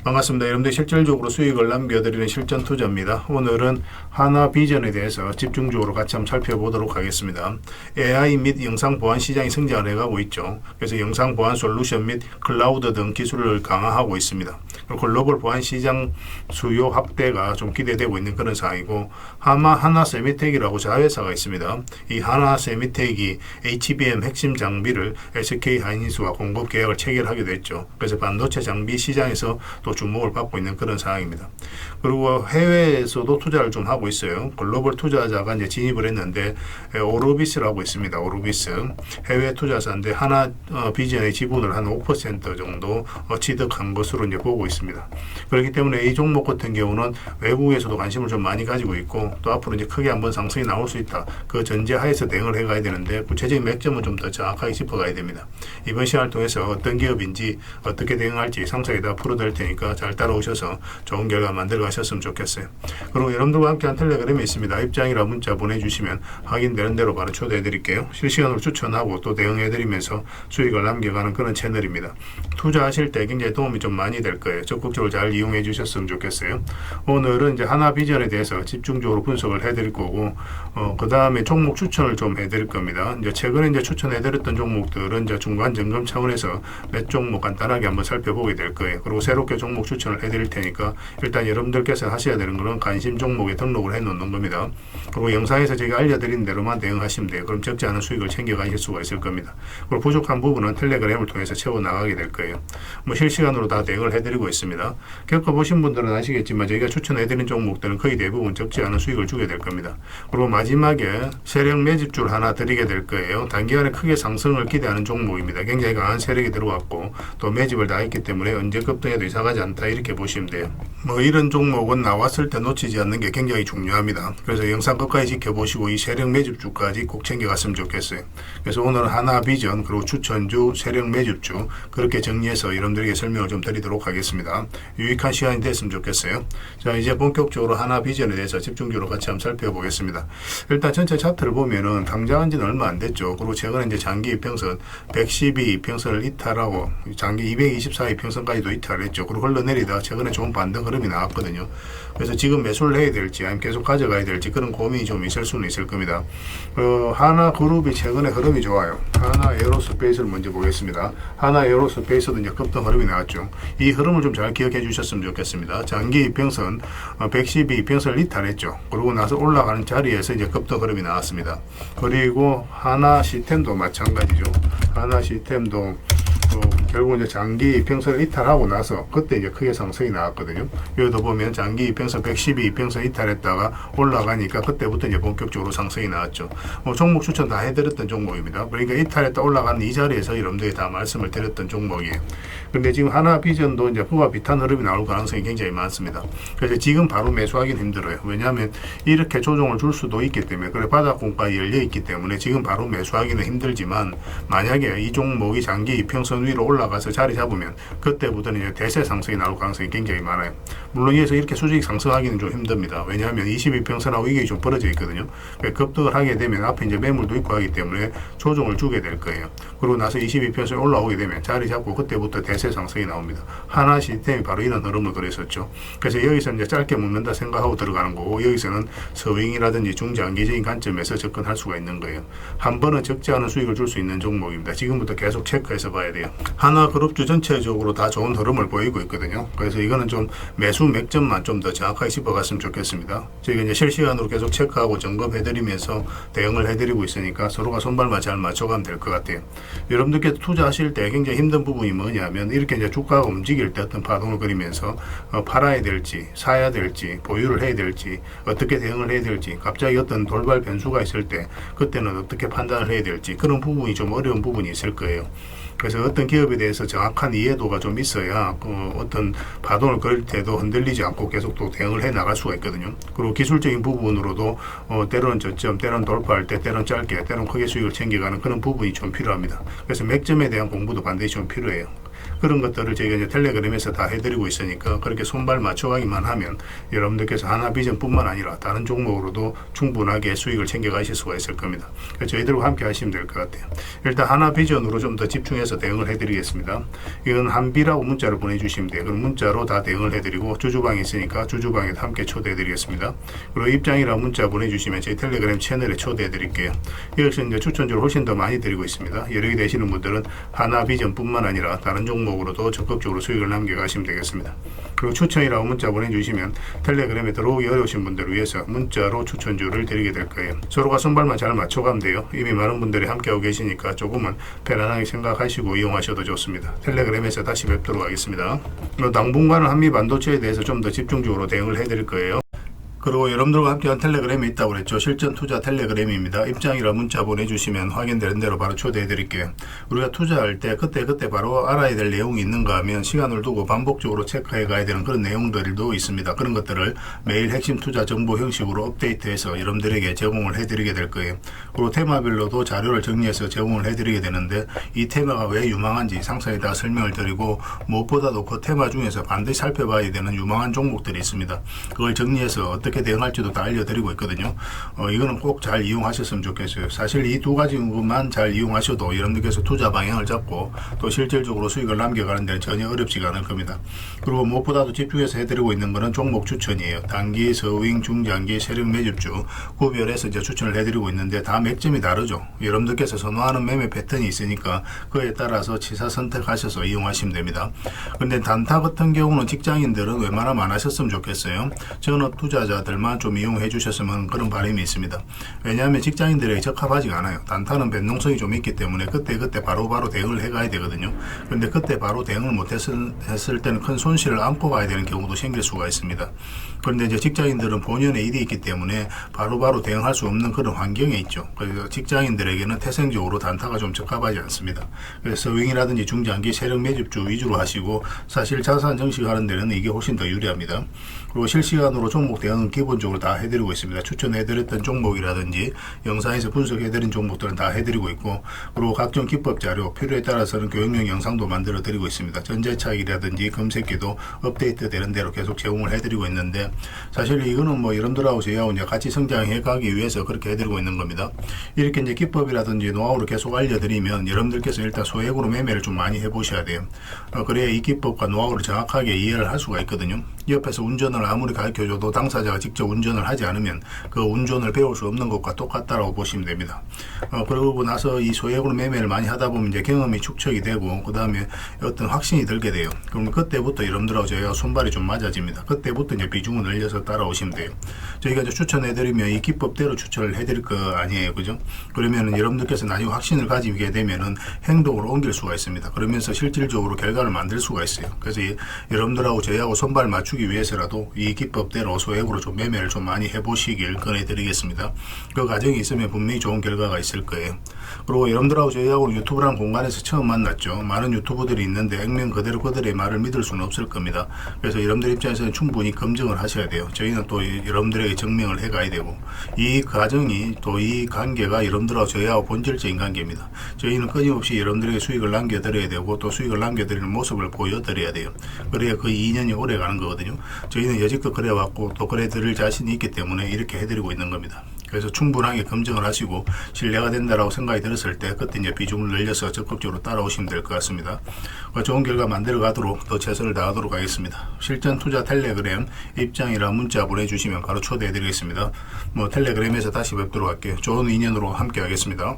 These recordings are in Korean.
반갑습니다. 여러분들 실질적으로 수익을 남겨드리는 실전 투자입니다. 오늘은 하나비전에 대해서 집중적으로 같이 한번 살펴보도록 하겠습니다. AI 및 영상 보안 시장이 성장을 해가고 있죠. 그래서 영상 보안 솔루션 및 클라우드 등 기술을 강화하고 있습니다. 글로벌 보안 시장 수요 확대가 좀 기대되고 있는 그런 상황이고, 하나세미텍이라고 자회사가 있습니다. 이 하나세미텍이 HBM 핵심 장비를 SK 하이닉스와 공급 계약을 체결하게 됐죠. 그래서 반도체 장비 시장에서 또 주목을 받고 있는 그런 상황입니다. 그리고 해외에서도 투자를 좀 하고 있어요. 글로벌 투자자가 이제 진입을 했는데, 오르비스라고 있습니다. 오르비스 해외 투자사인데 하나 비전의 지분을 한 5% 정도 취득한 것으로 이제 보고 있습니다. 그렇기 때문에 이 종목 같은 경우는 외국에서도 관심을 좀 많이 가지고 있고, 또 앞으로 이제 크게 한번 상승이 나올 수 있다, 그 전제하에서 대응을 해가야 되는데, 구체적인 맥점은 좀 더 정확하게 짚어가야 됩니다. 이번 시간을 통해서 어떤 기업인지 어떻게 대응할지 상세히 다 풀어드릴 테니까 잘 따라오셔서 좋은 결과 만들어 가셨으면 좋겠어요. 그리고 여러분들과 함께한 텔레그램이 있습니다. 입장이라 문자 보내주시면 확인되는 대로 바로 초대해 드릴게요. 실시간으로 추천하고 또 대응해 드리면서 수익을 남겨가는 그런 채널입니다. 투자하실 때 굉장히 도움이 좀 많이 될 거예요. 적극적으로 잘 이용해 주셨으면 좋겠어요. 오늘은 이제 하나비전에 대해서 집중적으로 분석을 해 드릴 거고, 그 다음에 종목 추천을 좀 해 드릴 겁니다. 이제 최근에 이제 추천해 드렸던 종목들은 이제 중간 점검 차원에서 몇 종목 간단하게 한번 살펴보게 될 거예요. 그리고 새롭게 종목 추천을 해 드릴 테니까 일단 여러분들께서 하셔야 되는 거는 관심 종목에 등록을 해 놓는 겁니다. 그리고 영상에서 제가 알려드린 대로만 대응하시면 돼요. 그럼 적지 않은 수익을 챙겨 가실 수가 있을 겁니다. 그리고 부족한 부분은 텔레그램을 통해서 채워 나가게 될 거예요. 뭐 실시간으로 다 대응을 해드리고 있습니다. 겪어보신 분들은 아시겠지만 저희가 추천해드린 종목들은 거의 대부분 적지 않은 수익을 주게 될 겁니다. 그리고 마지막에 세력 매집줄 하나 드리게 될 거예요. 단기간에 크게 상승을 기대하는 종목입니다. 굉장히 강한 세력이 들어왔고 또 매집을 다 했기 때문에 언제 급등해도 이상하지 않다, 이렇게 보시면 돼요. 뭐 이런 종목은 나왔을 때 놓치지 않는 게 굉장히 중요합니다. 그래서 영상 끝까지 지켜보시고 이 세력 매집주까지 꼭 챙겨갔으면 좋겠어요. 그래서 오늘은 하나비전, 그리고 추천주, 세력 매집주 그렇게 정리해서 여러분들에게 설명을 좀 드리도록 하겠습니다. 유익한 시간이 됐으면 좋겠어요. 자, 이제 본격적으로 하나비전에 대해서 집중적으로 같이 한번 살펴보겠습니다. 일단 전체 차트를 보면은 당장한 지는 얼마 안 됐죠. 그리고 최근에 이제 장기 이평선 112 이평선을 이탈하고 장기 224 이평선까지도 이탈했죠. 그리고 흘러내리다가 최근에 좋은 반등 흐름이 나왔거든요. 그래서 지금 매수를 해야 될지 아니면 계속 가져가야 될지 그런 고민이 좀 있을 수는 있을 겁니다. 하나그룹이 최근에 흐름이 좋아요. 하나에어로스페이스를 먼저 보겠습니다. 하나에어로스페이스도 이제 급등 흐름이 나왔죠. 이 흐름을 좀 잘 기억해 주셨으면 좋겠습니다. 장기 이평선 112 이평선을 이탈했죠. 그러고 나서 올라가는 자리에서 이제 급등 흐름이 나왔습니다. 그리고 하나시스템도 마찬가지죠. 하나시스템도 결국 이제 장기 이평선을 이탈하고 나서 그때 이제 크게 상승이 나왔거든요. 여기도 보면 장기 이평선 112 이평선 이탈했다가 올라가니까 그때부터 이제 본격적으로 상승이 나왔죠. 종목 추천 다 해드렸던 종목입니다. 그러니까 이탈했다 올라가는 이 자리에서 여러분들이 다 말씀을 드렸던 종목이에요. 근데 지금 하나비전도 이제 후가 비탄 흐름이 나올 가능성이 굉장히 많습니다. 그래서 지금 바로 매수하기는 힘들어요. 왜냐하면 이렇게 조정을 줄 수도 있기 때문에, 그래 바닥권까지 열려 있기 때문에 지금 바로 매수하기는 힘들지만, 만약에 이 종목이 장기 이평선 위로 올라가서 자리 잡으면 그때부터는 이제 대세 상승이 나올 가능성이 굉장히 많아요. 물론 여기서 이렇게 수직 상승하기는 좀 힘듭니다. 왜냐하면 22평선하고 이게 좀 벌어져 있거든요. 급등을 하게 되면 앞에 이제 매물도 있고 하기 때문에 조정을 주게 될 거예요. 그러고 나서 22평선이 올라오게 되면 자리 잡고 그때부터 대세 상승이 나옵니다. 하나 시스템이 바로 이런 흐름을 그렸었죠. 그래서 여기서 이제 짧게 먹는다 생각하고 들어가는 거고, 여기서는 서윙이라든지 중장기적인 관점에서 접근할 수가 있는 거예요. 한 번은 적지 않은 수익을 줄 수 있는 종목입니다. 지금부터 계속 체크해서 봐야 돼요. 하나그룹주 전체적으로 다 좋은 흐름을 보이고 있거든요. 그래서 이거는 좀 매수 맥점만 좀 더 정확하게 짚어갔으면 좋겠습니다. 저희가 이제 실시간으로 계속 체크하고 점검해드리면서 대응을 해드리고 있으니까 서로가 손발만 잘 맞춰가면 될 것 같아요. 여러분들께서 투자하실 때 굉장히 힘든 부분이 뭐냐면, 이렇게 이제 주가가 움직일 때 어떤 파동을 그리면서 팔아야 될지 사야 될지 보유를 해야 될지 어떻게 대응을 해야 될지, 갑자기 어떤 돌발 변수가 있을 때 그때는 어떻게 판단을 해야 될지, 그런 부분이 좀 어려운 부분이 있을 거예요. 그래서 어떤 기업에 대해서 정확한 이해도가 좀 있어야 어떤 파동을 그릴 때도 흔들리지 않고 계속 또 대응을 해 나갈 수가 있거든요. 그리고 기술적인 부분으로도 때로는 저점, 때로는 돌파할 때, 때로는 짧게, 때로는 크게 수익을 챙겨가는 그런 부분이 좀 필요합니다. 그래서 맥점에 대한 공부도 반드시 좀 필요해요. 그런 것들을 저희가 이제 텔레그램에서 다 해드리고 있으니까 그렇게 손발 맞춰가기만 하면 여러분들께서 하나비전뿐만 아니라 다른 종목으로도 충분하게 수익을 챙겨가실 수가 있을 겁니다. 그래서 저희들과 함께 하시면 될 것 같아요. 일단 하나비전으로 좀 더 집중해서 대응을 해드리겠습니다. 이건 한비라고 문자를 보내주시면 돼요. 그럼 문자로 다 대응을 해드리고 주주방이 있으니까 주주방에도 함께 초대해드리겠습니다. 그리고 입장이라고 문자 보내주시면 저희 텔레그램 채널에 초대해드릴게요. 이것은 이제 추천주를 훨씬 더 많이 드리고 있습니다. 여력이 되시는 분들은 하나비전뿐만 아니라 다른 종목으로도 적극적으로 수익을 남겨가시면 되겠습니다. 그리고 추천이라고 문자 보내주시면 텔레그램에 들어오기 어려우신 분들을 위해서 문자로 추천주를 드리게 될 거예요. 서로가 손발만 잘 맞춰가면 돼요. 이미 많은 분들이 함께하고 계시니까 조금은 편안하게 생각하시고 이용하셔도 좋습니다. 텔레그램에서 다시 뵙도록 하겠습니다. 당분간은 한미 반도체에 대해서 좀 더 집중적으로 대응을 해드릴 거예요. 그리고 여러분들과 함께한 텔레그램이 있다고 그랬죠. 실전 투자 텔레그램입니다. 입장이라 문자 보내주시면 확인되는 대로 바로 초대해 드릴게요. 우리가 투자할 때 그때 바로 알아야 될 내용이 있는가 하면 시간을 두고 반복적으로 체크해 가야 되는 그런 내용들도 있습니다. 그런 것들을 매일 핵심 투자 정보 형식으로 업데이트해서 여러분들에게 제공을 해 드리게 될 거예요. 그리고 테마별로도 자료를 정리해서 제공을 해 드리게 되는데 이 테마가 왜 유망한지 상세히 다 설명을 드리고 무엇보다도 그 테마 중에서 반드시 살펴봐야 되는 유망한 종목들이 있습니다. 그걸 정리해서 어떻게 대응할지도 다 알려드리고 있거든요. 이거는 꼭 잘 이용하셨으면 좋겠어요. 사실 이 두 가지만 잘 이용하셔도 여러분들께서 투자 방향을 잡고 또 실질적으로 수익을 남겨가는 데는 전혀 어렵지가 않을 겁니다. 그리고 무엇보다도 집중해서 해드리고 있는 것은 종목 추천이에요. 단기, 서윙, 중장기, 세력 매집주 구별해서 이제 추천을 해드리고 있는데 다 맥점이 다르죠. 여러분들께서 선호하는 매매 패턴이 있으니까 그에 따라서 치사 선택하셔서 이용하시면 됩니다. 근데 단타 같은 경우는 직장인들은 웬만하면 안 하셨으면 좋겠어요. 전업 투자자들만 좀 이용해 주셨으면 그런 바람이 있습니다. 왜냐하면 직장인들에게 적합하지가 않아요. 단타는 변동성이 좀 있기 때문에 그때 바로바로 대응을 해가야 되거든요. 근데 그때 바로 대응을 못했을 때는 큰 손실을 안고 가야 되는 경우도 생길 수가 있습니다. 그런데 이제 직장인들은 본연의 일이 있기 때문에 바로바로 대응할 수 없는 그런 환경에 있죠. 그래서 직장인들에게는 태생적으로 단타가 좀 적합하지 않습니다. 그래서 서윙이라든지 중장기 세력 매집주 위주로 하시고 사실 자산 정식하는 데는 이게 훨씬 더 유리합니다. 그리고 실시간으로 종목 대응은 기본적으로 다 해드리고 있습니다. 추천해드렸던 종목이라든지 영상에서 분석해드린 종목들은 다 해드리고 있고, 그리고 각종 기법 자료 필요에 따라서는 교육용 영상도 만들어 드리고 있습니다. 전재차익이라든지 검색기도 업데이트 되는 대로 계속 제공을 해드리고 있는데, 사실 이거는 뭐 여러분들하고 저희하고 이제 같이 성장해 가기 위해서 그렇게 해드리고 있는 겁니다. 이렇게 이제 기법이라든지 노하우를 계속 알려드리면 여러분들께서 일단 소액으로 매매를 좀 많이 해보셔야 돼요. 그래야 이 기법과 노하우를 정확하게 이해를 할 수가 있거든요. 옆에서 운전을 아무리 가르쳐줘도 당사자가 직접 운전을 하지 않으면 그 운전을 배울 수 없는 것과 똑같다라고 보시면 됩니다. 그러고 나서 이 소액으로 매매를 많이 하다 보면 이제 경험이 축적이 되고 그 다음에 어떤 확신이 들게 돼요. 그러면 그때부터 여러분들하고 저희가 손발이 좀 맞아집니다. 그때부터 이제 비중을 늘려서 따라오시면 돼요. 저희가 이제 추천해드리면 이 기법대로 추천을 해드릴 거 아니에요, 그죠? 그러면은 여러분들께서 나중에 확신을 가지게 되면은 행동으로 옮길 수가 있습니다. 그러면서 실질적으로 결과를 만들 수가 있어요. 그래서 여러분들하고 저희하고 손발 맞추기 위해서라도 이 기법대로 소액으로 좀 매매를 좀 많이 해보시길 권해드리겠습니다. 그 과정이 있으면 분명히 좋은 결과가 있을 거예요. 그리고 여러분들하고 저희하고 유튜브라는 공간에서 처음 만났죠. 많은 유튜버들이 있는데 액면 그대로 그들의 말을 믿을 수는 없을 겁니다. 그래서 여러분들 입장에서는 충분히 검증을 하셔야 돼요. 저희는 또 여러분들에게 증명을 해가야 되고, 이 과정이 또 이 관계가 여러분들하고 저희하고 본질적인 관계입니다. 저희는 끊임없이 여러분들에게 수익을 남겨드려야 되고 또 수익을 남겨드리는 모습을 보여드려야 돼요. 그래야 그 2년이 오래 가는 거거든요. 저희는 여지껏 그래왔고 또 그래 드릴 자신이 있기 때문에 이렇게 해드리고 있는 겁니다. 그래서 충분하게 검증을 하시고 신뢰가 된다라고 생각이 들었을 때 그때 이제 비중을 늘려서 적극적으로 따라오시면 될 것 같습니다. 좋은 결과 만들어 가도록 더 최선을 다하도록 하겠습니다. 실전 투자 텔레그램 입장이라 문자 보내주시면 바로 초대해 드리겠습니다. 텔레그램에서 다시 뵙도록 할게요. 좋은 인연으로 함께 하겠습니다.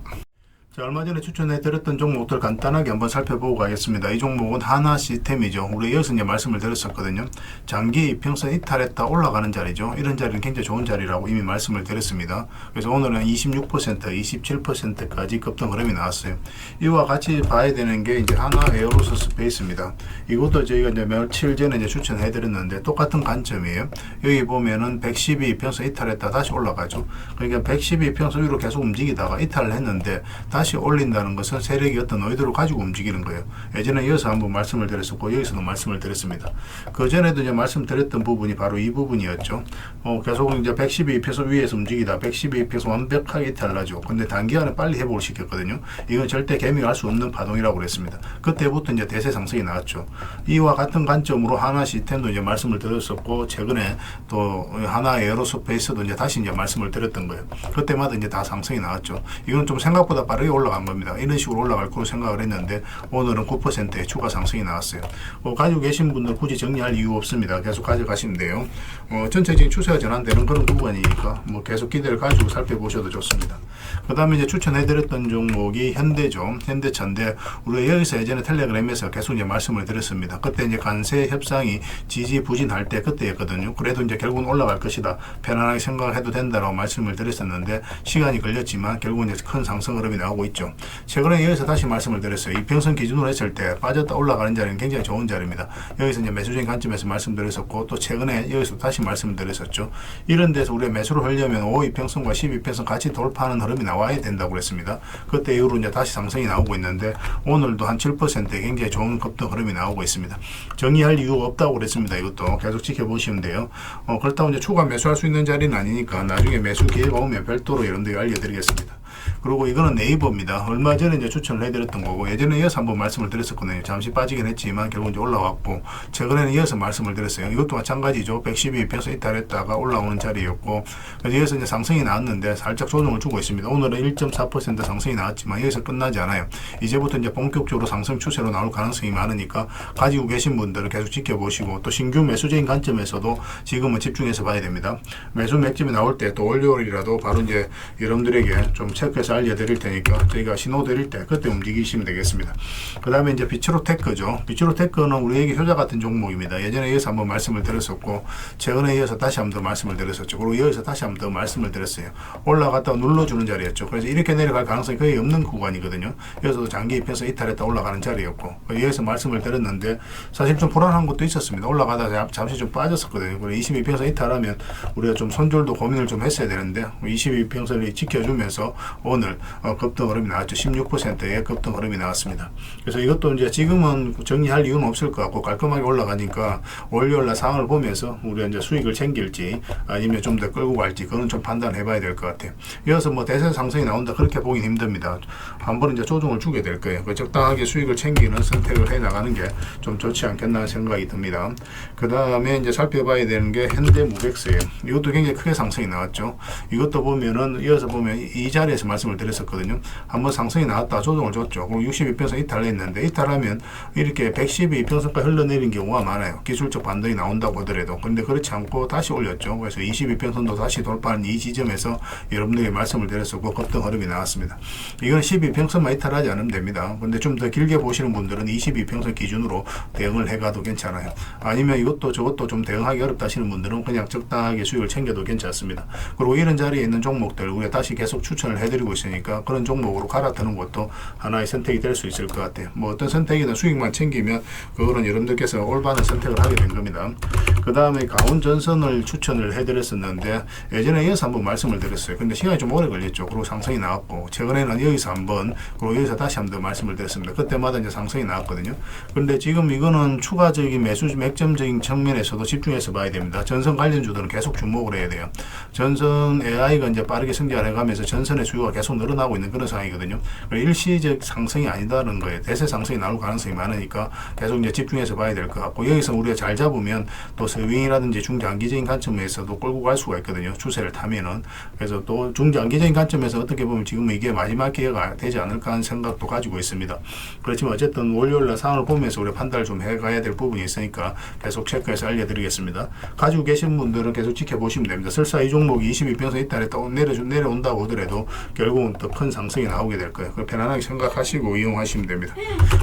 자, 얼마 전에 추천해드렸던 종목들 간단하게 한번 살펴보고 가겠습니다. 이 종목은 하나 시스템이죠. 우리 여기서 이제 말씀을 드렸었거든요. 장기 이평선 이탈했다 올라가는 자리죠. 이런 자리는 굉장히 좋은 자리라고 이미 말씀을 드렸습니다. 그래서 오늘은 26%, 27%까지 급등 흐름이 나왔어요. 이와 같이 봐야 되는 게 이제 하나 에어로스 스페이스입니다. 이것도 저희가 이제 며칠 전에 이제 추천해드렸는데 똑같은 관점이에요. 여기 보면은 112 이평선 이탈했다 다시 올라가죠. 그러니까 112 이평선 위로 계속 움직이다가 이탈을 했는데 다시 올린다는 것은 세력이 어떤 의도를 가지고 움직이는 거예요. 예전에 이어서 한번 말씀을 드렸었고 여기서도 말씀을 드렸습니다. 그 전에도 이제 말씀드렸던 부분이 바로 이 부분이었죠. 계속 이제 112페소 위에서 움직이다 112페소 완벽하게 이탈나죠. 근데 단기간에 빨리 회복을 시켰거든요. 이건 절대 개미할 수 없는 파동이라고 그랬습니다. 그때부터 이제 대세 상승이 나왔죠. 이와 같은 관점으로 하나 시스템도 이제 말씀을 드렸었고 최근에 또 하나 에어로스페이스도 이제 다시 이제 말씀을 드렸던 거예요. 그때마다 이제 다 상승이 나왔죠. 이건 좀 생각보다 빠르게 올라간 겁니다. 이런 식으로 올라갈 거로 생각을 했는데 오늘은 9%의 추가 상승이 나왔어요. 가지고 계신 분들 굳이 정리할 이유 없습니다. 계속 가져가시면 돼요. 전체적인 추세가 전환되는 그런 구간이니까 계속 기대를 가지고 살펴보셔도 좋습니다. 그 다음에 이제 추천해드렸던 종목이 현대죠. 현대차인데 우리가 여기서 예전에 텔레그램에서 계속 이제 말씀을 드렸습니다. 그때 이제 관세 협상이 지지부진할 때 그때였거든요. 그래도 이제 결국은 올라갈 것이다. 편안하게 생각해도 된다라고 말씀을 드렸었는데 시간이 걸렸지만 결국은 이제 큰 상승 흐름이 나오고 있죠. 최근에 여기서 다시 말씀을 드렸어요. 이평선 기준으로 했을 때 빠졌다 올라가는 자리는 굉장히 좋은 자리입니다. 여기서 이제 매수적인 관점에서 말씀드렸었고 또 최근에 여기서 다시 말씀을 드렸었죠. 이런 데서 우리가 매수를 하려면 5이평선과 12평선 같이 돌파하는 흐름이 나와야 된다고 그랬습니다. 그때 이후로 이제 다시 상승이 나오고 있는데 오늘도 한 7%의 굉장히 좋은 급등 흐름이 나오고 있습니다. 정의할 이유가 없다고 그랬습니다. 이것도 계속 지켜보시면 돼요. 그렇다고 이제 추가 매수할 수 있는 자리는 아니니까 나중에 매수 기회가 오면 별도로 여러분들이 알려드리겠습니다. 그리고 이거는 네이버입니다. 얼마 전에 이제 추천을 해드렸던 거고 예전에 이어서 한번 말씀을 드렸었거든요. 잠시 빠지긴 했지만 결국 이제 올라왔고 최근에는 이어서 말씀을 드렸어요. 이것도 마찬가지죠. 112평선 이탈했다가 올라오는 자리였고 그래서 이어서 이제 상승이 나왔는데 살짝 조정을 주고 있습니다. 오늘은 1.4% 상승이 나왔지만 여기서 끝나지 않아요. 이제부터 이제 본격적으로 상승 추세로 나올 가능성이 많으니까 가지고 계신 분들은 계속 지켜보시고 또 신규 매수적인 관점에서도 지금은 집중해서 봐야 됩니다. 매수 맥점이 나올 때 또 월요일이라도 바로 이제 여러분들에게 좀 체크해서 알려드릴 테니까 저희가 신호 드릴 때 그때 움직이시면 되겠습니다. 그 다음에 이제 비츠로테크죠. 비츠로테크는 우리에게 효자 같은 종목입니다. 예전에 이어서 한번 말씀을 드렸었고 최근에 이어서 다시 한번 더 말씀을 드렸었죠. 그리고 이어서 다시 한번 더 말씀을 드렸어요. 올라갔다가 눌러주는 자리였죠. 그래서 이렇게 내려갈 가능성이 거의 없는 구간이거든요. 여기서도 장기 입혀서 이탈했다 올라가는 자리였고 여기서 말씀을 드렸는데 사실 좀 불안한 것도 있었습니다. 올라가다가 잠시 좀 빠졌었거든요. 그래서 22평선 이탈하면 우리가 좀 손절도 고민을 좀 했어야 되는데 22평선이 지켜주면서 오늘 급등 흐름이 나왔죠. 16%의 급등 흐름이 나왔습니다. 그래서 이것도 이제 지금은 정리할 이유는 없을 것 같고 깔끔하게 올라가니까 월요일날 상황을 보면서 우리가 이제 수익을 챙길지 아니면 좀 더 끌고 갈지 그건 좀 판단해 봐야 될 것 같아요. 이어서 대세 상승이 나온다 그렇게 보긴 힘듭니다. 한번 이제 조정을 주게 될 거예요. 적당하게 수익을 챙기는 선택을 해 나가는 게 좀 좋지 않겠나 생각이 듭니다. 그 다음에 이제 살펴봐야 되는 게 현대무백스예요. 이것도 굉장히 크게 상승이 나왔죠. 이것도 보면은 이어서 보면 이 자리에서 말씀을 드렸었거든요. 한번 상승이 나왔다 조정을 줬죠. 그럼 62평선 이탈했는데 이탈하면 이렇게 112평선까지 흘러내린 경우가 많아요. 기술적 반등이 나온다고 하더라도. 근데 그렇지 않고 다시 올렸죠. 그래서 22평선도 다시 돌파하는 이 지점에서 여러분들에게 말씀을 드렸었고 급등 흐름이 나왔습니다. 이건 12평선만 이탈하지 않으면 됩니다. 근데 좀 더 길게 보시는 분들은 22평선 기준으로 대응을 해가도 괜찮아요. 아니면 이것도 저것도 좀 대응하기 어렵다 하시는 분들은 그냥 적당하게 수익을 챙겨도 괜찮습니다. 그리고 이런 자리에 있는 종목들 우리가 다시 계속 추천을 해드리고 있으니까 그런 종목으로 갈아타는 것도 하나의 선택이 될 수 있을 것 같아요. 어떤 선택이든 수익만 챙기면 그거는 여러분들께서 올바른 선택을 하게 된 겁니다. 그 다음에 강원전선을 추천을 해드렸었는데 예전에 이어서 한번 말씀을 드렸어요. 근데 시간이 좀 오래 걸렸죠. 그리고 상승이 나왔고 최근에는 여기서 한번 그리고 여기서 다시 한번 말씀을 드렸습니다. 그때마다 이제 상승이 나왔거든요. 그런데 지금 이거는 추가적인 매수 맥점적인 측면에서도 집중해서 봐야 됩니다. 전선 관련주들은 계속 주목을 해야 돼요. 전선 AI가 이제 빠르게 성장해가면서 전선의 수요가 계속 늘어나고 있는 그런 상황이거든요. 일시적 상승이 아니다는 거예요. 대세 상승이 나올 가능성이 많으니까 계속 이제 집중해서 봐야 될 것 같고 여기서 우리가 잘 잡으면 또 스윙이라든지 중장기적인 관점에서도 끌고 갈 수가 있거든요. 추세를 타면은. 그래서 또 중장기적인 관점에서 어떻게 보면 지금 이게 마지막 기회가 되지 않을까 하는 생각도 가지고 있습니다. 그렇지만 어쨌든 월요일날 상황을 보면서 우리 판단을 좀 해가야 될 부분이 있으니까 계속 체크해서 알려드리겠습니다. 가지고 계신 분들은 계속 지켜보시면 됩니다. 설사 이 종목이 22평선 이탈에 또 내려온다고 하더라도 결국은 더 큰 상승이 나오게 될 거예요. 편안하게 생각하시고 이용하시면 됩니다.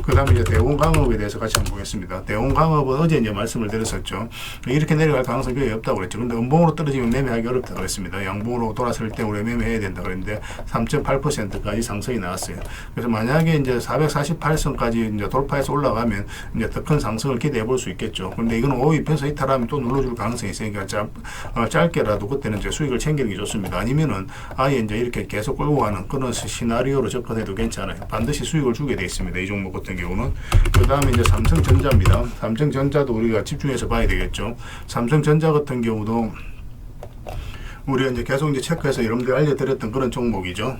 그 다음에 이제 대원강업에 대해서 같이 한번 보겠습니다. 대원강업은 어제 이제 말씀을 드렸었죠. 이렇게 내려갈 가능성이 거의 없다고 그랬죠. 근데 음봉으로 떨어지면 매매하기 어렵다고 그랬습니다. 양봉으로 돌았을 때 우리가 매매해야 된다 그랬는데 3.8%까지 상승이 나왔어요. 그래서 만약에 이제 448선까지 이제 돌파해서 올라가면 이제 더 큰 상승을 기대해 볼 수 있겠죠. 근데 이건 5위편서 이탈하면 또 눌러줄 가능성이 있으니까 짧게라도 그때는 이제 수익을 챙기는 게 좋습니다. 아니면은 아예 이제 이렇게 계속 끌고 가는 그런 시나리오로 접근해도 괜찮아요. 반드시 수익을 주게 돼 있습니다. 이 종목 같은 경우는. 그 다음에 이제 삼성전자입니다. 삼성전자도 우리가 집중해서 봐야 되겠죠. 삼성전자 같은 경우도 우리가 이제 계속 이제 체크해서 여러분들 알려드렸던 그런 종목이죠.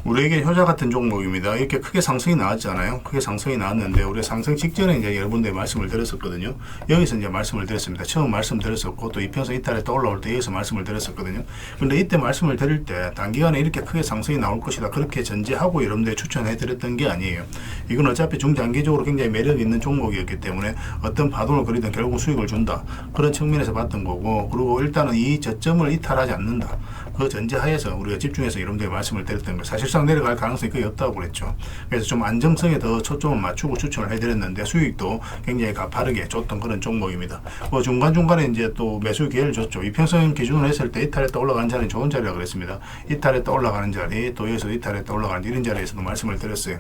우리에게 효자 같은 종목입니다. 이렇게 크게 상승이 나왔잖아요. 크게 상승이 나왔는데 우리가 상승 직전에 이제 여러분들 말씀을 드렸었거든요. 여기서 이제 말씀을 드렸습니다. 처음 말씀드렸었고 또 이편성 이탈에 또 올라올 때 여기서 말씀을 드렸었거든요. 근데 이때 말씀을 드릴 때 단기간에 이렇게 크게 상승이 나올 것이다 그렇게 전제하고 여러분들 추천해 드렸던 게 아니에요. 이건 어차피 중장기적으로 굉장히 매력 있는 종목이었기 때문에 어떤 파동을 그리든 결국 수익을 준다 그런 측면에서 봤던 거고, 그리고 일단은 이 저점을 이탈하지 않는다 그 전제하에서 우리가 집중해서 여러분들 말씀을 드렸던 거, 사실상 내려갈 가능성이 거의 없다고 그랬죠. 그래서 좀 안정성에 더 초점을 맞추고 추천을 해드렸는데 수익도 굉장히 가파르게 줬던 그런 종목입니다. 중간중간에 이제 또 매수 기회를 줬죠. 이평선 기준으로 했을 때 이탈했다 올라가는 자리는 좋은 자리라고 그랬습니다. 이탈했다 올라가는 자리, 또 여기서 이탈했다 올라가는 이런 자리에서도 말씀을 드렸어요.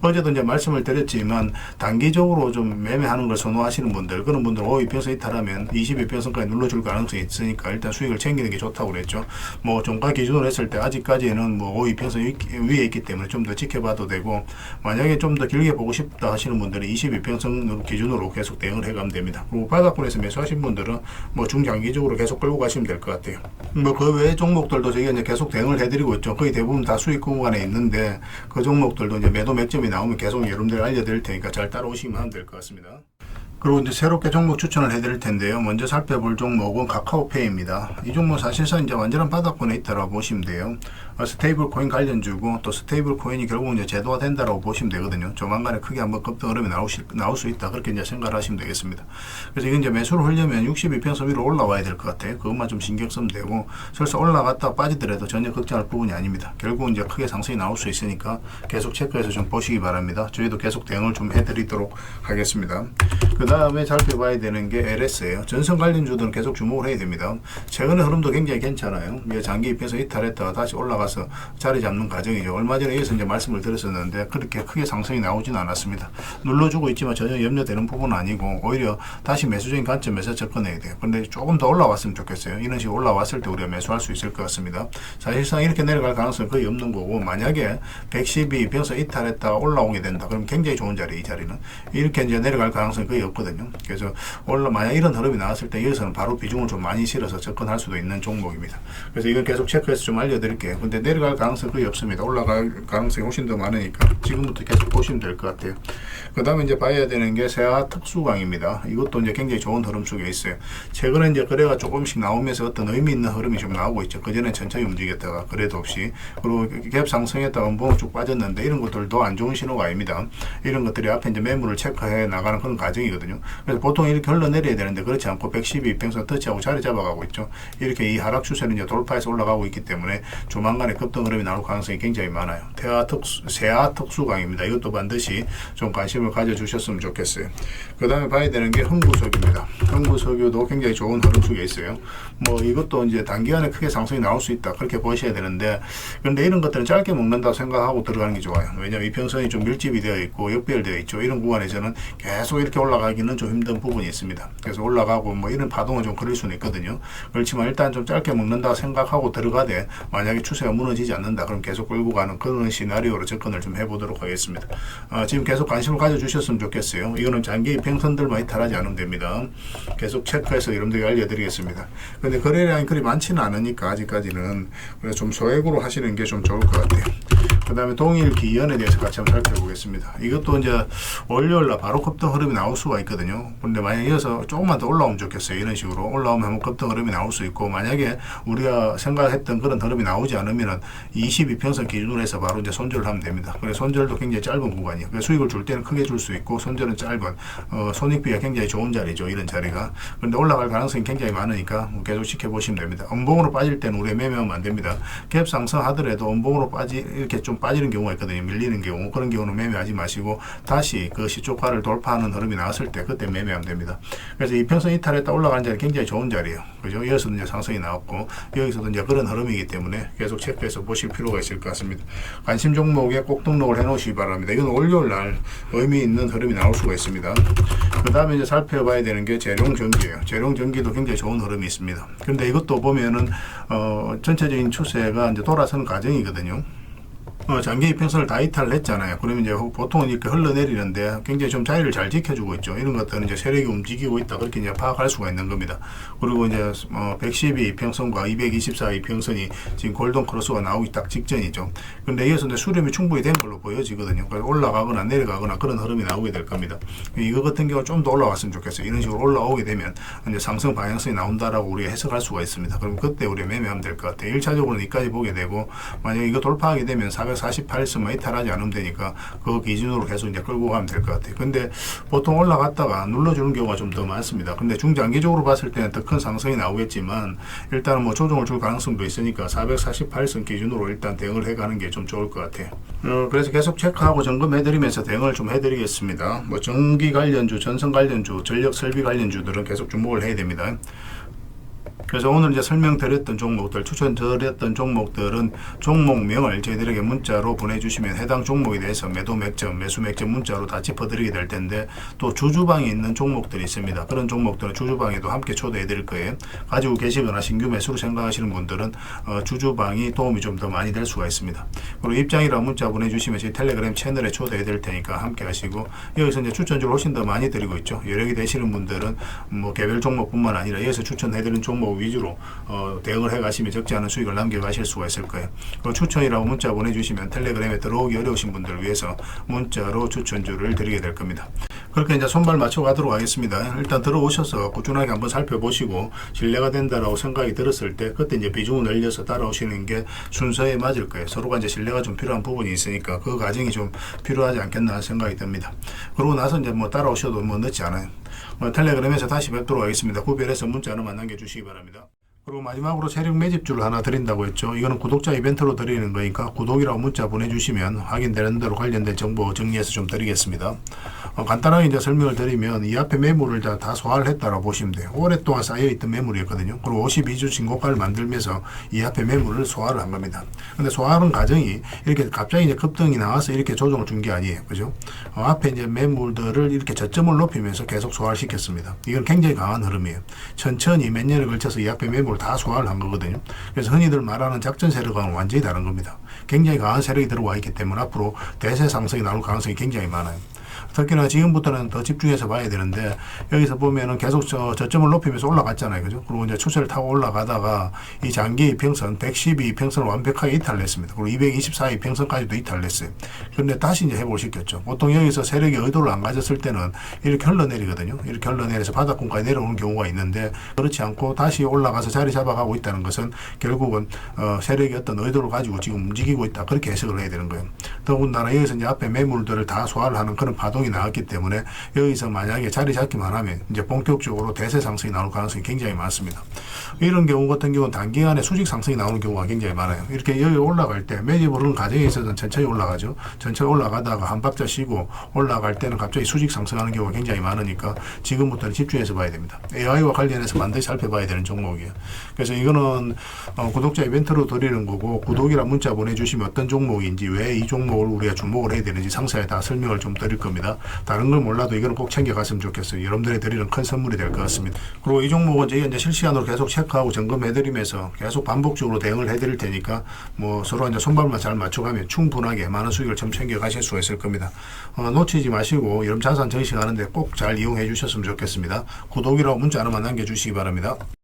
어제도 이제 말씀을 드렸지만 단기적으로 좀 매매하는 걸 선호하시는 분들, 그런 분들은 이평선 이탈하면 22평선까지 눌러줄 가능성이 있으니까 일단 수익을 챙기는 게 좋다고 그랬죠. 종가 기준으로 했을 때 아직까지는 5위편선 위에 있기 때문에 좀 더 지켜봐도 되고, 만약에 좀 더 길게 보고 싶다 하시는 분들은 22평선 기준으로 계속 대응을 해가면 됩니다. 그리고 바닥권에서 매수하신 분들은 중장기적으로 계속 끌고 가시면 될 것 같아요. 그 외의 종목들도 저희가 이제 계속 대응을 해드리고 있죠. 거의 대부분 다 수익 구간에 있는데 그 종목들도 이제 매도 맥점이 나오면 계속 여러분들 알려드릴 테니까 잘 따라오시면 하면 될 것 같습니다. 그리고 이제 새롭게 종목 추천을 해드릴 텐데요. 먼저 살펴볼 종목은 카카오페이입니다. 이 종목 사실상 이제 완전한 바닥권에 있다라고 보시면 돼요. 스테이블 코인 관련주고 또 스테이블 코인이 결국 이제 제도화 된다라고 보시면 되거든요. 조만간에 크게 한번 급등 흐름이 나올 수 있다 그렇게 이제 생각을 하시면 되겠습니다. 그래서 이건 이제 매수를 하려면 62평선 위로 올라와야 될 것 같아요. 그것만 좀 신경 쓰면 되고, 설사 올라갔다 빠지더라도 전혀 걱정할 부분이 아닙니다. 결국 이제 크게 상승이 나올 수 있으니까 계속 체크해서 좀 보시기 바랍니다. 저희도 계속 대응을 좀 해드리도록 하겠습니다. 그 다음에 살펴봐야 되는 게 LS예요. 전선 관련주들은 계속 주목을 해야 됩니다. 최근의 흐름도 굉장히 괜찮아요. 장기 입에서 이탈했다가 다시 올라가서 자리 잡는 과정이죠. 얼마 전에 여기서 이제 말씀을 드렸었는데 그렇게 크게 상승이 나오진 않았습니다. 눌러주고 있지만 전혀 염려되는 부분은 아니고 오히려 다시 매수적인 관점에서 접근해야 돼요. 근데 조금 더 올라왔으면 좋겠어요. 이런 식으로 올라왔을 때 우리가 매수할 수 있을 것 같습니다. 사실상 이렇게 내려갈 가능성은 거의 없는 거고, 만약에 112평선 이탈했다가 올라오게 된다 그럼 굉장히 좋은 자리, 이 자리는 이렇게 이제 내려갈 가능성이 거의 없거든요. 그래서 만약 이런 흐름이 나왔을 때 여기서는 바로 비중을 좀 많이 실어서 접근할 수도 있는 종목입니다. 그래서 이건 계속 체크해서 좀 알려드릴게요. 근데 내려갈 가능성이 거의 없습니다. 올라갈 가능성이 훨씬 더 많으니까 지금부터 계속 보시면 될 것 같아요. 그 다음에 이제 봐야 되는 게 세아 특수광입니다. 이것도 이제 굉장히 좋은 흐름 속에 있어요. 최근에 이제 거래가 조금씩 나오면서 어떤 의미 있는 흐름이 좀 나오고 있죠. 그전에 천천히 움직였다가 거래도 없이, 그리고 갭 상승했다가 음봉을 쭉 빠졌는데 이런 것들도 안 좋은 신호가 아닙니다. 이런 것들이 앞에 이제 매물을 체크해 나가는 그런 과정이거든요. 그래서 보통 이렇게 흘러내려야 되는데 그렇지 않고 112평선 터치하고 자리 잡아가고 있죠. 이렇게 이 하락 추세는 이제 돌파해서 올라가고 있기 때문에 조만간에 급등 흐름이 나올 가능성이 굉장히 많아요. 세아 특수광입니다. 이것도 반드시 좀 관심을 가져주셨으면 좋겠어요. 그 다음에 봐야 되는 게 흥구석유입니다. 흥구석유도 굉장히 좋은 흐름 속에 있어요. 이것도 이제 단기간에 크게 상승이 나올 수 있다 그렇게 보셔야 되는데, 그런데 이런 것들은 짧게 먹는다고 생각하고 들어가는 게 좋아요. 왜냐하면 이평선이 좀 밀집이 되어 있고 역별되어 있죠. 이런 구간에서는 계속 이렇게 올라가기는 좀 힘든 부분이 있습니다. 그래서 올라가고 이런 파동을 좀 그릴 수는 있거든요. 그렇지만 일단 좀 짧게 먹는다 생각하고 들어가되 만약에 추세가 무너지지 않는다 그럼 계속 끌고 가는 그런 시나리오로 접근을 좀 해보도록 하겠습니다. 지금 계속 관심을 가져주셨으면 좋겠어요. 이거는 장기 평선들만 이탈하지 않으면 됩니다. 계속 체크해서 여러분들에게 알려드리겠습니다. 근데 거래량이 그리 많지는 않으니까 아직까지는, 그래서 좀 소액으로 하시는 게 좀 좋을 것 같아요. 그 다음에 동일 기연에 대해서 같이 한번 살펴보겠습니다. 이것도 이제 월요일날 바로 급등 흐름이 나올 수가 있거든요. 근데 만약에 이어서 조금만 더 올라오면 좋겠어요. 이런 식으로 올라오면 한번 급등 흐름이 나올 수 있고, 만약에 우리가 생각했던 그런 흐름이 나오지 않으면은 22평선 기준으로 해서 바로 이제 손절을 하면 됩니다. 그래서 손절도 굉장히 짧은 구간이에요. 그래서 수익을 줄 때는 크게 줄 수 있고 손절은 짧은, 손익비가 굉장히 좋은 자리죠. 이런 자리가. 근데 올라갈 가능성이 굉장히 많으니까 계속 지켜보시면 됩니다. 음봉으로 빠질 때는 우리가 매매하면 안 됩니다. 갭 상승하더라도 음봉으로 이렇게 밑에 좀 빠지는 경우가 있거든요. 밀리는 경우. 그런 경우는 매매하지 마시고 다시 그 시초가를 돌파하는 흐름이 나왔을 때 그때 매매하면 됩니다. 그래서 이평선 이탈했다 올라가는 자리 굉장히 좋은 자리예요. 그죠? 여기서도 이제 상승이 나왔고 여기서도 이제 그런 흐름이기 때문에 계속 체크해서 보실 필요가 있을 것 같습니다. 관심 종목에 꼭 등록을 해 놓으시기 바랍니다. 이건 월요일 날 의미 있는 흐름이 나올 수가 있습니다. 그 다음에 이제 살펴봐야 되는 게 재룡전기예요. 재룡전기도 굉장히 좋은 흐름이 있습니다. 그런데 이것도 보면은 전체적인 추세가 이제 돌아서는 과정이거든요. 장기 이평선을 다 이탈을 했잖아요. 그러면 이제 보통은 이렇게 흘러내리는데 굉장히 좀 자리를 잘 지켜주고 있죠. 이런 것들은 이제 세력이 움직이고 있다. 그렇게 이제 파악할 수가 있는 겁니다. 그리고 이제 112 이평선과 224 이평선이 지금 골든 크로스가 나오기 딱 직전이죠. 그런데 여기서 이제 수렴이 충분히 된 걸로 보여지거든요. 그래서 올라가거나 내려가거나 그런 흐름이 나오게 될 겁니다. 이거 같은 경우 좀 더 올라왔으면 좋겠어요. 이런 식으로 올라오게 되면 이제 상승 방향성이 나온다라고 우리가 해석할 수가 있습니다. 그럼 그때 우리가 매매하면 될 것 같아요. 1차적으로는 여기까지 보게 되고 만약에 이거 돌파하게 되면 448선만 이탈하지 않으면 되니까 그 기준으로 계속 이제 끌고 가면 될 것 같아요. 근데 보통 올라갔다가 눌러주는 경우가 좀 더 많습니다. 근데 중장기적으로 봤을 때는 더 큰 상승이 나오겠지만 일단은 뭐 조정을 줄 가능성도 있으니까 448선 기준으로 일단 대응을 해가는 게 좀 좋을 것 같아요. 그래서 계속 체크하고 점검해드리면서 대응을 좀 해드리겠습니다. 뭐 전기 관련주, 전선 관련주, 전력 설비 관련주들은 계속 주목을 해야 됩니다. 그래서 오늘 이제 설명드렸던 종목들, 추천드렸던 종목들은 종목명을 저희들에게 문자로 보내주시면 해당 종목에 대해서 매도 맥점, 매수 맥점 문자로 다 짚어드리게 될 텐데 또 주주방에 있는 종목들이 있습니다. 그런 종목들은 주주방에도 함께 초대해 드릴 거예요. 가지고 계시거나 신규 매수로 생각하시는 분들은 주주방이 도움이 좀 더 많이 될 수가 있습니다. 그리고 입장이라고 문자 보내주시면 저희 텔레그램 채널에 초대해 드릴 테니까 함께 하시고 여기서 이제 추천주를 훨씬 더 많이 드리고 있죠. 여력이 되시는 분들은 뭐 개별 종목뿐만 아니라 여기서 추천해 드리는 종목 위주로 대응을 해 가시면 적지 않은 수익을 남겨 가실 수가 있을 거예요. 그리고 추천이라고 문자 보내주시면 텔레그램에 들어오기 어려우신 분들을 위해서 문자로 추천주를 드리게 될 겁니다. 그렇게 이제 손발 맞춰 가도록 하겠습니다. 일단 들어오셔서 꾸준하게 한번 살펴보시고 신뢰가 된다라고 생각이 들었을 때 그때 이제 비중을 늘려서 따라오시는 게 순서에 맞을 거예요. 서로가 이제 신뢰가 좀 필요한 부분이 있으니까 그 과정이 좀 필요하지 않겠나 생각이 듭니다. 그러고 나서 이제 뭐 따라오셔도 뭐 늦지 않아요. 텔레그램에서 다시 뵙도록 하겠습니다. 구별해서 문자 하나만 남겨주시기 바랍니다. 그리고 마지막으로 세력 매집주를 하나 드린다고 했죠. 이거는 구독자 이벤트로 드리는 거니까 구독이라고 문자 보내주시면 확인되는 대로 관련된 정보 정리해서 좀 드리겠습니다. 간단하게 이제 설명을 드리면 이 앞에 매물을 다 소화를 했다라고 보시면 돼요. 오랫동안 쌓여있던 매물이었거든요. 그리고 52주 신고가를 만들면서 이 앞에 매물을 소화를 한 겁니다. 근데 소화하는 과정이 이렇게 갑자기 이제 급등이 나와서 이렇게 조정을 준 게 아니에요. 그죠? 앞에 이제 매물들을 이렇게 저점을 높이면서 계속 소화를 시켰습니다. 이건 굉장히 강한 흐름이에요. 천천히 몇 년에 걸쳐서 이 앞에 매물을 다 소화를 한 거거든요. 그래서 흔히들 말하는 작전 세력과는 완전히 다른 겁니다. 굉장히 강한 세력이 들어와 있기 때문에 앞으로 대세 상승이 나올 가능성이 굉장히 많아요. 특히나 지금부터는 더 집중해서 봐야 되는데 여기서 보면은 계속 저점을 높이면서 올라갔잖아요. 그죠? 그리고 이제 추세를 타고 올라가다가 이 장기 이평선 112 이평선을 완벽하게 이탈냈습니다. 그리고 224 이평선까지도 이탈냈어요. 그런데 다시 이제 회복을 시켰죠. 보통 여기서 세력이 의도를 안 가졌을 때는 이렇게 흘러내리거든요. 이렇게 흘러내려서 바닥권까지 내려오는 경우가 있는데 그렇지 않고 다시 올라가서 자리 잡아가고 있다는 것은 결국은 세력이 어떤 의도를 가지고 지금 움직이고 있다. 그렇게 해석을 해야 되는 거예요. 더군다나 여기서 이제 앞에 매물들을 다 소화를 하는 그런 파동이 나왔기 때문에 여기서 만약에 자리 잡기만 하면 이제 본격적으로 대세 상승이 나올 가능성이 굉장히 많습니다. 이런 경우 같은 경우는 단기간에 수직 상승이 나오는 경우가 굉장히 많아요. 이렇게 여기 올라갈 때 매집을 하는 과정에 있어서는 천천히 올라가죠. 천천히 올라가다가 한 박자 쉬고 올라갈 때는 갑자기 수직 상승하는 경우가 굉장히 많으니까 지금부터는 집중해서 봐야 됩니다. AI와 관련해서 반드시 살펴봐야 되는 종목이에요. 그래서 이거는 구독자 이벤트로 드리는 거고 구독이란 문자 보내주시면 어떤 종목인지 왜 이 종목을 우리가 주목을 해야 되는지 상세히 다 설명을 좀 드릴 겁니다. 다른 걸 몰라도 이거는 꼭 챙겨갔으면 좋겠어요. 여러분들이 드리는 큰 선물이 될 것 같습니다. 그리고 이 종목은 저희가 이제 실시간으로 계속 체크하고 점검해드리면서 계속 반복적으로 대응을 해드릴 테니까 뭐 서로 이제 손발만 잘 맞춰가면 충분하게 많은 수익을 좀 챙겨가실 수가 있을 겁니다. 놓치지 마시고 여러분 자산 정식하는데 꼭 잘 이용해 주셨으면 좋겠습니다. 구독이라고 문자 하나만 남겨주시기 바랍니다.